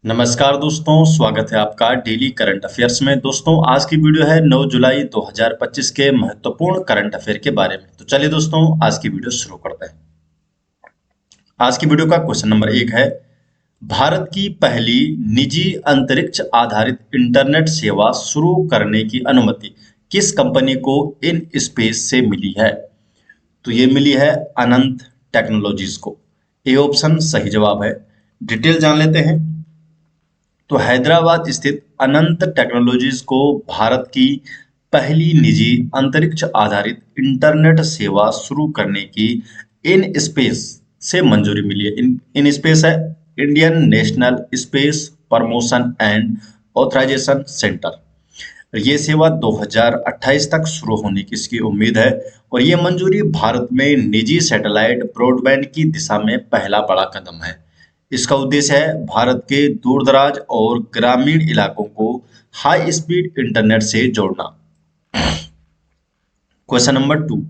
नमस्कार दोस्तों, स्वागत है आपका डेली करंट अफेयर्स में। दोस्तों, आज की वीडियो है 9 जुलाई 2025 के महत्वपूर्ण करंट अफेयर के बारे में। तो चलिए दोस्तों, आज की वीडियो शुरू करते हैं। आज की वीडियो का क्वेश्चन नंबर 1 है, भारत की पहली निजी अंतरिक्ष आधारित इंटरनेट सेवा शुरू करने की अनुमति किस कंपनी को इन स्पेस से मिली है? तो ये मिली है अनंत टेक्नोलॉजीज को। ए ऑप्शन सही जवाब है। डिटेल जान लेते हैं। तो हैदराबाद स्थित अनंत टेक्नोलॉजीज को भारत की पहली निजी अंतरिक्ष आधारित इंटरनेट सेवा शुरू करने की इन स्पेस से मंजूरी मिली है। इन स्पेस है Indian National Space Promotion and Authorisation Centre. ये सेवा 2028 तक शुरू होने की इसकी उम्मीद है और ये मंजूरी भारत में निजी सैटेलाइट ब्रॉडबैंड की दिशा में पहला बड़ा कदम है। इसका उद्देश्य है भारत के दूरदराज और ग्रामीण इलाकों को हाई स्पीड इंटरनेट से जोड़ना। क्वेश्चन नंबर 2,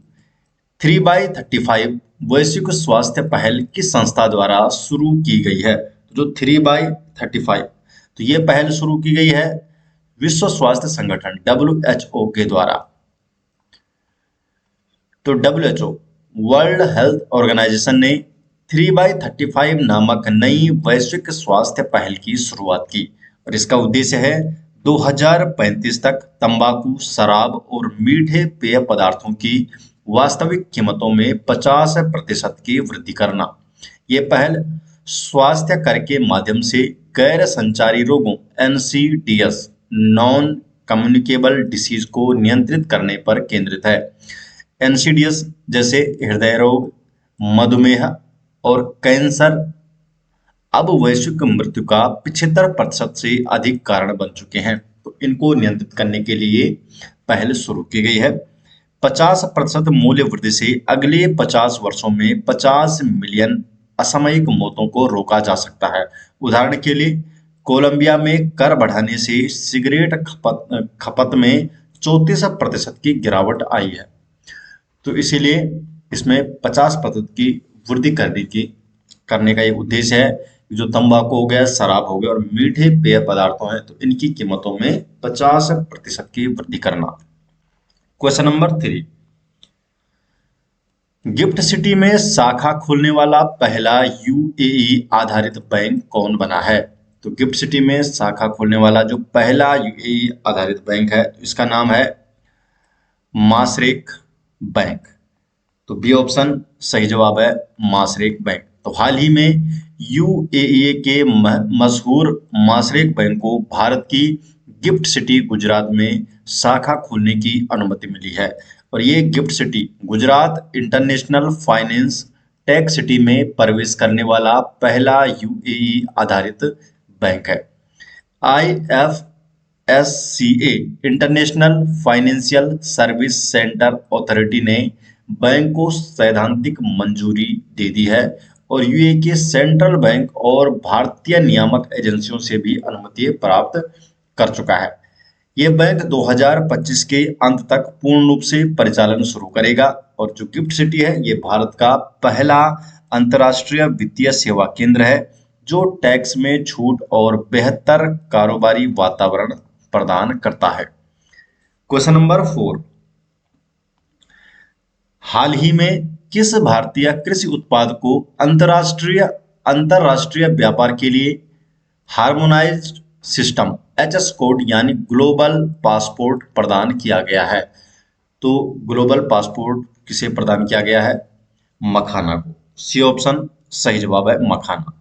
3x35 वैश्विक स्वास्थ्य पहल किस संस्था द्वारा शुरू की गई है? जो 3x35 तो ये पहल शुरू की गई है विश्व स्वास्थ्य संगठन WHO के द्वारा। तो WHO वर्ल्ड हेल्थ ऑर्गेनाइजेशन ने 3x35 नामक नई वैश्विक स्वास्थ्य पहल की शुरुआत की और इसका उद्देश्य है 2035 तक तंबाकू, शराब और मीठे पेय पदार्थों की वास्तविक कीमतों में 50% की वृद्धि करना। ये पहल स्वास्थ्य कर के माध्यम से गैर संचारी रोगों NCDs नॉन कम्युनिकेबल डिसीज को नियंत्रित करने पर केंद्रित है। NCDs जैसे हृदय रोग, मधुमेह और कैंसर अब वैश्विक मृत्यु का 75% से अधिक कारण बन चुके हैं। तो इनको नियंत्रित करने के लिए पहल शुरू की गई है। 50% मूल्य वृद्धि से अगले 50 वर्षों में 50 मिलियन असामयिक मौतों को रोका जा सकता है। उदाहरण के लिए कोलंबिया में कर बढ़ाने से सिगरेट खपत में 34% की गिरावट आई है। तो इसीलिए इसमें 50% की वृद्धि करने का एक उद्देश्य है। जो तंबाकू हो गया, शराब हो गया और मीठे पेय पदार्थों हैं तो इनकी कीमतों में 50% की वृद्धि करना। क्वेश्चन नंबर 3, गिफ्ट सिटी में शाखा खोलने वाला पहला UAE आधारित बैंक कौन बना है? तो गिफ्ट सिटी में शाखा खोलने वाला जो पहला UAE आधारित बैंक है इसका नाम है माशरेक बैंक। तो बी ऑप्शन सही जवाब है, माशरेक बैंक। तो हाल ही में UAE के मशहूर माशरेक बैंक को भारत की गिफ्ट सिटी गुजरात में शाखा खोलने की अनुमति मिली है और ये gift city Gujarat international finance tech city में प्रवेश करने वाला पहला UAE आधारित बैंक है। IFSCA international financial service centre authority ने बैंक को सैद्धांतिक मंजूरी दे दी है और UAE के सेंट्रल बैंक और भारतीय नियामक एजेंसियों से भी अनुमति प्राप्त कर चुका है। ये बैंक 2025 के अंत तक पूर्ण रूप से परिचालन शुरू करेगा और जो गिफ्ट सिटी है ये भारत का पहला अंतर्राष्ट्रीय वित्तीय सेवा केंद्र है जो टैक्स में छूट और बेहतर कारोबारी वातावरण प्रदान करता है। क्वेश्चन नंबर 4, हाल ही में किस भारतीय कृषि उत्पाद को अंतरराष्ट्रीय व्यापार के लिए हार्मोनाइज्ड सिस्टम HS कोड यानी ग्लोबल पासपोर्ट प्रदान किया गया है? तो ग्लोबल पासपोर्ट किसे प्रदान किया गया है? मखाना को। सी ऑप्शन सही जवाब है, मखाना।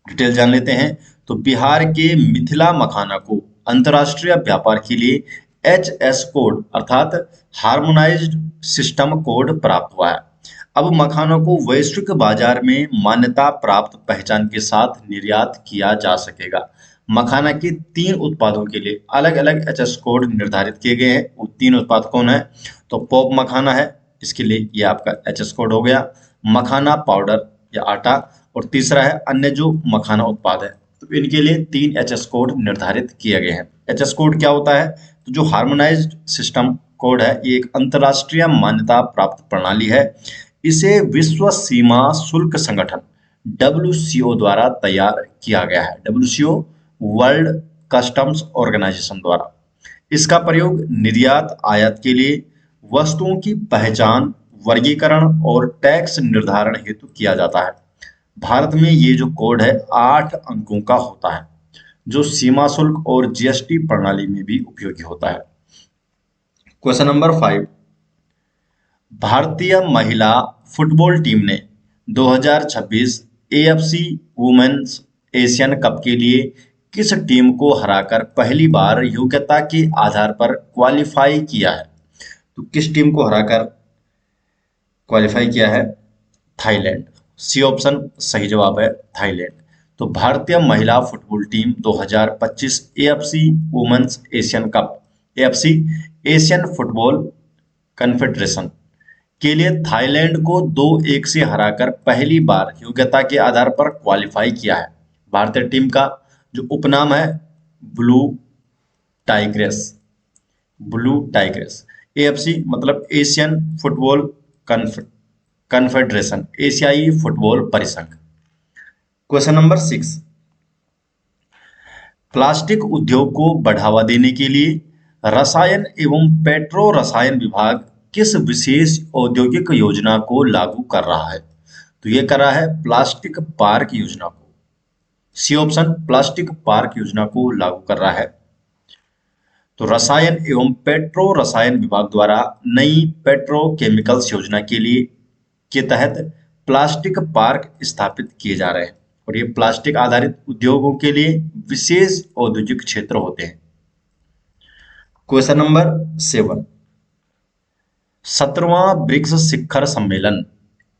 डिटेल जान लेते हैं। तो बिहार के मिथिला मखाना को अंतरराष्ट्रीय व्यापार के लिए HS कोड अर्थात हार्मोनाइज्ड सिस्टम कोड प्राप्त हुआ है। अब मखानों को वैश्विक बाजार में मान्यता प्राप्त पहचान के साथ निर्यात किया जा सकेगा। मखाना के 3 उत्पादों के लिए अलग अलग HS कोड निर्धारित किए गए हैं। वो 3 उत्पाद कौन है? तो पॉप मखाना है, इसके लिए ये आपका HS कोड हो गया, मखाना पाउडर या आटा, और तीसरा है अन्य जो मखाना उत्पाद है। तो इनके लिए 3 HS कोड निर्धारित किए गए हैं। HS कोड क्या होता है? तो जो हार्मोनाइज्ड सिस्टम कोड है ये एक अंतरराष्ट्रीय मान्यता प्राप्त प्रणाली है। इसे विश्व सीमा शुल्क संगठन WCO द्वारा तैयार किया गया है। WCO वर्ल्ड कस्टम्स ऑर्गेनाइजेशन द्वारा। इसका प्रयोग निर्यात आयात के लिए वस्तुओं की पहचान, वर्गीकरण और टैक्स निर्धारण हेतु किया जाता है। भारत में ये जो कोड है 8 अंकों का होता है, जो सीमा शुल्क और जीएसटी प्रणाली में भी उपयोगी होता है। क्वेश्चन नंबर 5, भारतीय महिला फुटबॉल टीम ने 2026 एएफसी वुमेन्स एशियन कप के लिए किस टीम को हराकर पहली बार योग्यता के आधार पर क्वालिफाई किया है? तो किस टीम को हराकर क्वालिफाई किया है? थाईलैंड। सी ऑप्शन सही जवाब है, थाईलैंड। तो भारतीय महिला football team 2025 AFC women's Asian cup, AFC Asian football confederation के लिए थाईलैंड को 2-1 से हराकर पहली बार योग्यता के आधार पर क्वालिफाई किया है। भारतीय टीम का जो उपनाम है blue tigress, blue tigress. AFC मतलब एशियन फुटबॉल कन्फेडरेशन, एशियाई फुटबॉल परिसंघ। क्वेश्चन नंबर 6, प्लास्टिक उद्योग को बढ़ावा देने के लिए रसायन एवं पेट्रो रसायन विभाग किस विशेष औद्योगिक योजना को लागू कर रहा है? तो ये कर रहा है प्लास्टिक पार्क योजना को। सी ऑप्शन प्लास्टिक पार्क योजना को लागू कर रहा है। तो रसायन एवं पेट्रो रसायन विभाग द्वारा नई पेट्रोकेमिकल्स योजना के तहत प्लास्टिक पार्क स्थापित किए जा रहे हैं, और ये प्लास्टिक आधारित उद्योगों के लिए विशेष औद्योगिक क्षेत्र होते हैं। क्वेश्चन नंबर 7, 17वां ब्रिक्स शिखर सम्मेलन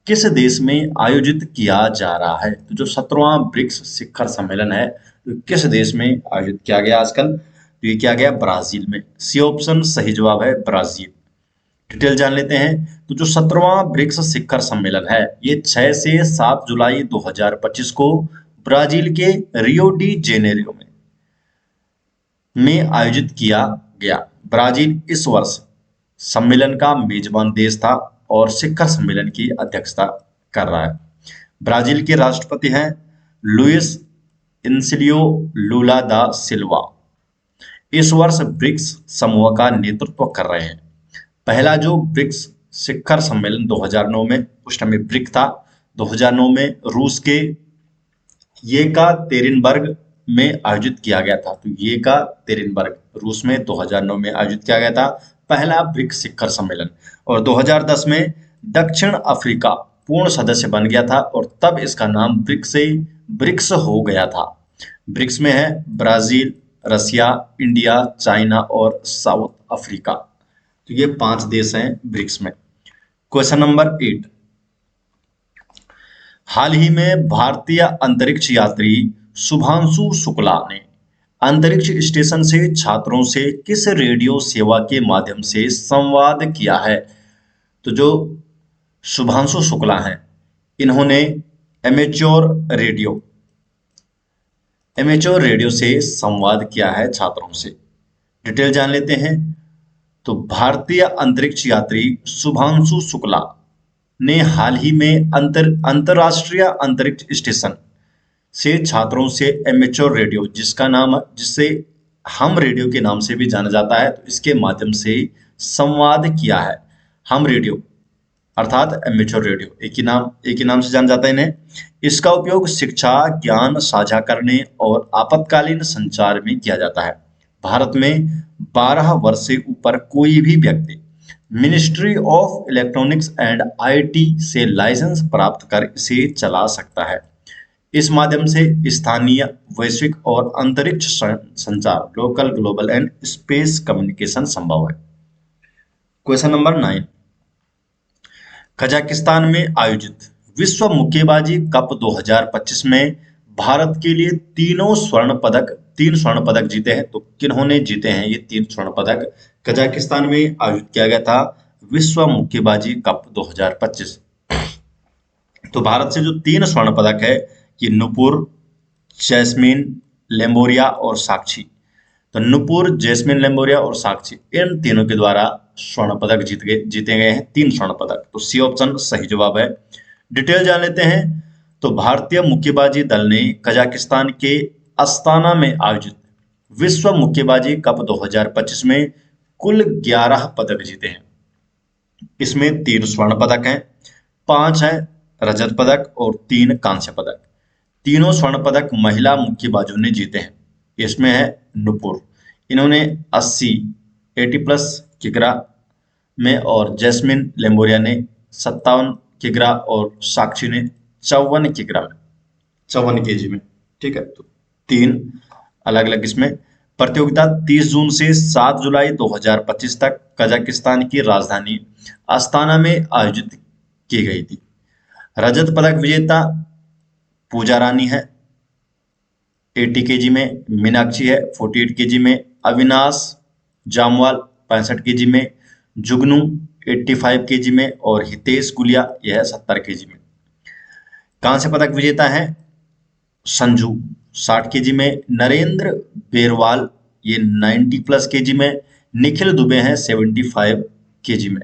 किस देश में आयोजित किया जा रहा है? तो जो 17वां ब्रिक्स शिखर सम्मेलन है तो किस देश में आयोजित किया गया आजकल? तो ये किया गया ब्राजील में। सी ऑप्शन सही जवाब है, ब्राजील। डिटेल जान लेते हैं। तो जो 17वां ब्रिक्स शिखर सम्मेलन है ये 6 से 7 जुलाई 2025 को ब्राजील के रियो डी जेनेरियो में आयोजित किया गया। ब्राजील इस वर्ष सम्मेलन का मेजबान देश था और शिखर सम्मेलन की अध्यक्षता कर रहा है। ब्राजील के राष्ट्रपति हैं लुइस इनसिलियो लूला दा सिल्वा। इस वर्ष ब्रिक्स समूह का नेतृत्व कर रहे हैं। पहला जो ब्रिक्स शिखर सम्मेलन 2009 में, उस टाइम में ब्रिक था, 2009 में रूस के येकातेरिनबर्ग में आयोजित किया गया था। तो येकातेरिनबर्ग रूस में 2009 में आयोजित किया गया था पहला ब्रिक्स शिखर सम्मेलन। और 2010 में दक्षिण अफ्रीका पूर्ण सदस्य बन गया था और तब इसका नाम ब्रिक्स से ब्रिक्स हो गया था। ब्रिक्स में है ब्राजील, रसिया, इंडिया, चाइना और साउथ अफ्रीका। तो ये 5 देश हैं ब्रिक्स में। क्वेश्चन नंबर 8, हाल ही में भारतीय अंतरिक्ष यात्री शुभांशु शुक्ला ने अंतरिक्ष स्टेशन से छात्रों से किस रेडियो सेवा के माध्यम से संवाद किया है? तो जो शुभांशु शुक्ला हैं इन्होंने एमेच्योर रेडियो से संवाद किया है छात्रों से। डिटेल जान लेते हैं। तो भारतीय अंतरिक्ष यात्री शुभांशु शुक्ला ने हाल ही में अंतरराष्ट्रीय अंतरिक्ष स्टेशन से छात्रों से एमेच्योर रेडियो, जिससे हम रेडियो के नाम से भी जाना जाता है, तो इसके माध्यम से संवाद किया है। हम रेडियो अर्थात एमेच्योर रेडियो, एक ही नाम से जाना जाता है इन्हें। इसका उपयोग शिक्षा, ज्ञान साझा करने और आपातकालीन संचार में किया जाता है। भारत में 12 वर्ष से ऊपर कोई भी व्यक्ति ministry of electronics and IT से लाइसेंस प्राप्त कर इसे चला सकता है। इस माध्यम से स्थानीय, वैश्विक और अंतरिक्ष संचार, local, global and space communication संभव है। क्वेश्चन नंबर 9, कजाकिस्तान में आयोजित विश्व मुक्केबाजी कप 2025 में भारत के लिए 3 स्वर्ण पदक जीते हैं। तो किन्होंने जीते हैं ये 3 स्वर्ण पदक? कजाकिस्तान में आयोजित किया गया था विश्व मुक्केबाजी कप 2025। तो भारत से जो 3 स्वर्ण पदक है ये नुपुर, जैस्मिन लेम्बोरिया और साक्षी। तो नुपुर, जैस्मिन लेम्बोरिया और साक्षी, इन तीनों के द्वारा स्वर्ण पदक जीते गए हैं 3 स्वर्ण पदक। तो सी ऑप्शन सही जवाब है। डिटेल जान लेते हैं। तो भारतीय मुक्केबाजी दल ने कजाकिस्तान के अस्ताना में आयोजित विश्व मुक्केबाजी कप 2025 में कुल 11 पदक जीते हैं। इसमें 3 स्वर्ण पदक हैं, 5 हैं रजत पदक और 3 कांस्य पदक। तीनों स्वर्ण पदक महिला मुक्केबाजों ने जीते हैं। इसमें है नुपुर, इन्होंने 80 प्लस किग्रा में, और जैस्मिन लेम्बोरिया ने 57 किग्रा और साक्षी ने 54 किग्रा में, 54 केजी में। ठीक है, तो 3 अलग अलग इसमें। प्रतियोगिता 30 जून से 7 जुलाई 2025 तक कजाकिस्तान की राजधानी अस्ताना में आयोजित की गई थी। रजत पदक विजेता पूजा रानी है 80 केजी में, मीनाक्षी है 48 केजी में, अविनाश जामवाल 65 केजी में, जुगनू 85 केजी में और हितेश गुलिया यह 70 केजी में। कांस्य पदक विजेता है संजू 60 केजी में, नरेंद्र बेरवाल ये 90 प्लस केजी में, निखिल दुबे हैं 75 केजी में।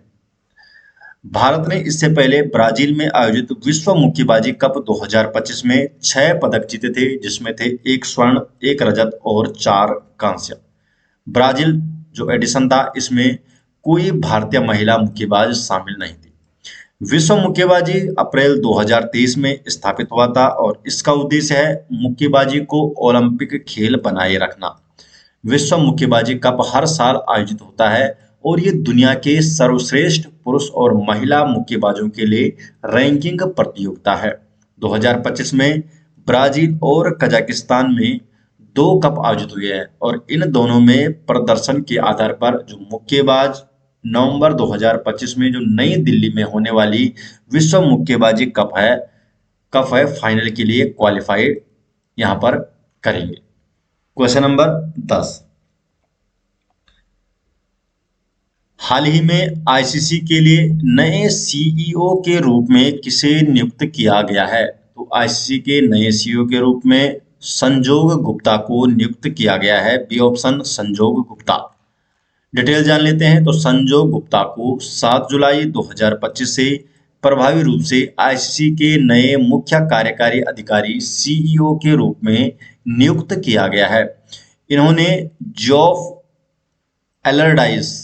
भारत ने इससे पहले ब्राजील में आयोजित विश्व मुक्केबाजी कप 2025 में 6 पदक जीते थे, जिसमें थे 1 स्वर्ण, 1 रजत और 4 कांस्य। ब्राजील जो एडिशन था, इसमें कोई भारतीय महिला मुक्केबाज शामिल नहीं थी। विश्व मुक्केबाजी अप्रैल 2023 में स्थापित हुआ था और इसका उद्देश्य है मुक्केबाजी को ओलंपिक खेल बनाए रखना। विश्व मुक्केबाजी कप हर साल आयोजित होता है और ये दुनिया के सर्वश्रेष्ठ पुरुष और महिला मुक्केबाजों के लिए रैंकिंग प्रतियोगिता है। 2025 में ब्राजील और कजाकिस्तान में 2 कप आयोजित हुए हैं और इन दोनों में प्रदर्शन के आधार पर जो मुक्केबाज नवंबर 2025 में जो नई दिल्ली में होने वाली विश्व मुक्केबाजी कप है फाइनल के लिए क्वालिफाई यहां पर करेंगे। क्वेश्चन नंबर 10, हाल ही में आईसीसी के लिए नए सीईओ के रूप में किसे नियुक्त किया गया है? तो आईसीसी के नए सीईओ के रूप में संजोग गुप्ता को नियुक्त किया गया है। बी ऑप्शन संजोग गुप्ता। डिटेल जान लेते हैं। तो संजोग गुप्ता को 7 जुलाई 2025 से प्रभावी रूप से आईसीसी के नए मुख्य कार्यकारी अधिकारी सीईओ के रूप में नियुक्त किया गया है। इन्होंने जॉफ एलरडाइस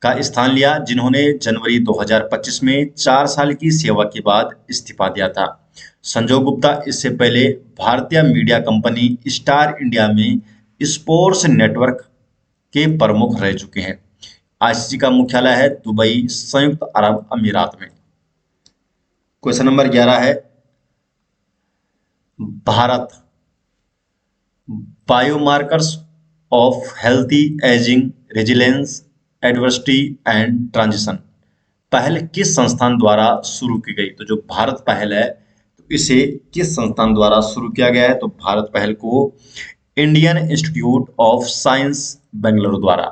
का स्थान लिया, जिन्होंने जनवरी 2025 में 4 साल की सेवा के बाद इस्तीफा दिया था। संजोग गुप्ता इससे पहले भारतीय मीडिया कंपनी स्टार इंडिया में स्पोर्ट्स नेटवर्क के प्रमुख रह चुके हैं। आईसीसी का मुख्यालय है दुबई, संयुक्त अरब अमीरात में। क्वेश्चन नंबर 11 है, Bharat biomarkers of healthy ageing, resilience, adversity and transition पहल किस संस्थान द्वारा शुरू की गई? तो जो भारत पहल है, तो इसे किस संस्थान द्वारा शुरू किया गया है? तो भारत पहल को Indian institute of science Bengaluru द्वारा,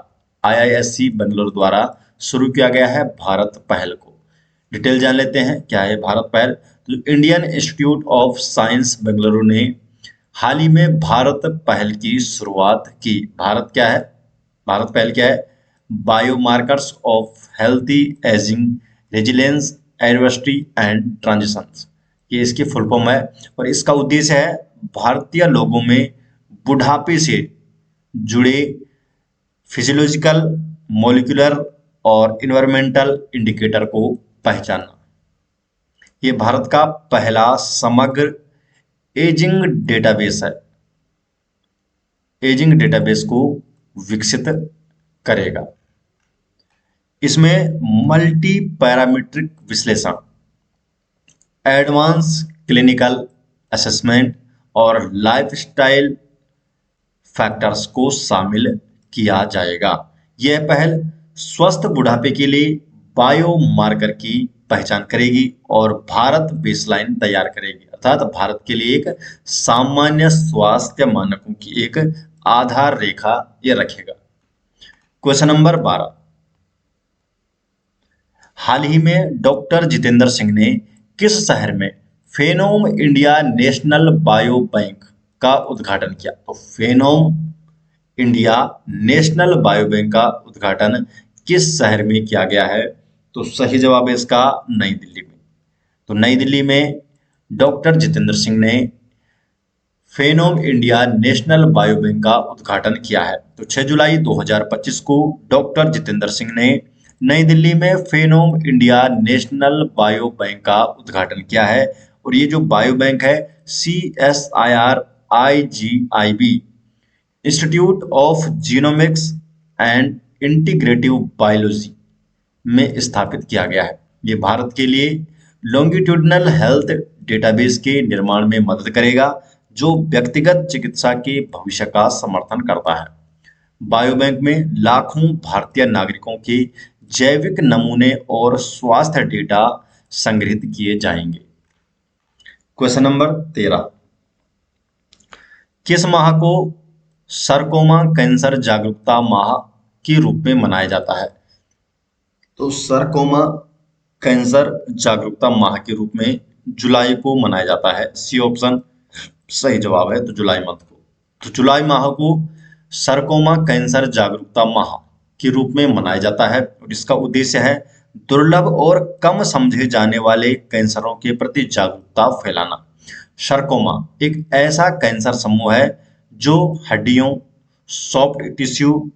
IISc बेंगलुरु द्वारा शुरू किया गया है भारत पहल को। डिटेल जान लेते हैं क्या है भारत पहल। तो Indian institute of science Bengaluru ने हाल ही में भारत पहल की शुरुआत की। भारत क्या है? भारत पहल क्या है? Biomarkers of healthy ageing, resilience, adversity and transition, ये इसकी फुल फॉर्म है। और इसका उद्देश्य है भारतीय लोगों में बुढ़ापे से जुड़े फिजियोलॉजिकल, मॉलिक्यूलर और इन्वायरमेंटल इंडिकेटर को पहचानना। ये भारत का पहला समग्र एजिंग डेटाबेस है। एजिंग डेटाबेस को विकसित करेगा। इसमें मल्टी पैरामीट्रिक विश्लेषण, एडवांस क्लिनिकल असेसमेंट और लाइफस्टाइल फैक्टर्स को शामिल किया जाएगा। यह पहल स्वस्थ बुढ़ापे के लिए बायोमार्कर की पहचान करेगी और भारत बेसलाइन तैयार करेगी, अर्थात भारत के लिए एक सामान्य स्वास्थ्य मानकों की एक आधार रेखा यह रखेगा। क्वेश्चन नंबर 12, हाल ही में डॉक्टर जितेंद्र सिंह ने किस शहर में फेनोम इंडिया नेशनल बायो बैंक का उद्घाटन किया? तो फेनोम इंडिया नेशनल बायो बैंक का उद्घाटन किस शहर में किया गया है? तो सही जवाब है इसका नई दिल्ली में। तो नई दिल्ली में डॉक्टर जितेंद्र सिंह ने फेनोम इंडिया नेशनल बायोबैंक का उद्घाटन किया है? तो 6 जुलाई 2025 को डॉक्टर जितेंद्र सिंह ने नई दिल्ली में फेनोम इंडिया नेशनल बायो बैंक का उद्घाटन किया है। और ये जो बायो बैंक है CSIR-IGIB institute of genomics and integrative biology में स्थापित किया गया है। ये भारत के लिए लॉन्गिट्यूडनल हेल्थ डेटाबेस के निर्माण में मदद करेगा, जो व्यक्तिगत चिकित्सा के भविष्य का समर्थन करता है। बायोबैंक में लाखों भारतीय नागरिकों के जैविक नमूने और स्वास्थ्य डेटा संग्रहित किए जाएंगे। क्वेश्चन नंबर 13, किस माह को सरकोमा कैंसर जागरूकता माह के रूप में मनाया जाता है? तो सरकोमा कैंसर जागरूकता माह के रूप में जुलाई को मनाया जाता है। सी ऑप्शन सही जवाब है, तो जुलाई मंथ को। तो जुलाई माह को सरकोमा कैंसर जागरूकता माह के रूप में मनाया जाता है और इसका उद्देश्य है दुर्लभ और कम समझे जाने वाले कैंसरों के प्रति जागरूकता फैलाना। सरकोमा एक ऐसा कैंसर समूह है जो हड्डियों, सॉफ्ट टिश्यू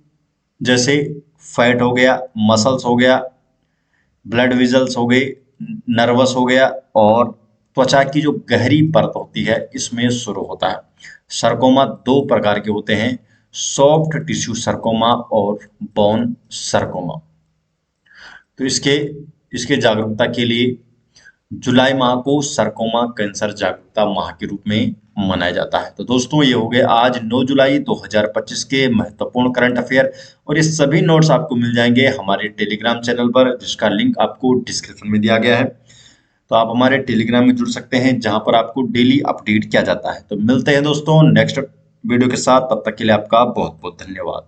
जैसे फैट हो गया, मसल्स हो गया, ब्लड वेजल्स हो गए, नर्वस हो गया और त्वचा की जो गहरी परत होती है इसमें शुरू होता है। सरकोमा दो प्रकार के होते हैं, सॉफ्ट टिश्यू सरकोमा और बोन सरकोमा। तो इसके इसके जागरूकता के लिए जुलाई माह को सरकोमा कैंसर जागरूकता माह के रूप में मनाया जाता है। तो दोस्तों ये हो गए आज 9 जुलाई 2025 के महत्वपूर्ण करंट अफेयर और ये सभी नोट्स आपको मिल जाएंगे हमारे टेलीग्राम चैनल पर, जिसका लिंक आपको डिस्क्रिप्शन में दिया गया है। तो आप हमारे टेलीग्राम में जुड़ सकते हैं जहां पर आपको डेली अपडेट किया जाता है। तो मिलते हैं दोस्तों नेक्स्ट वीडियो के साथ, तब तक के लिए आपका बहुत बहुत धन्यवाद।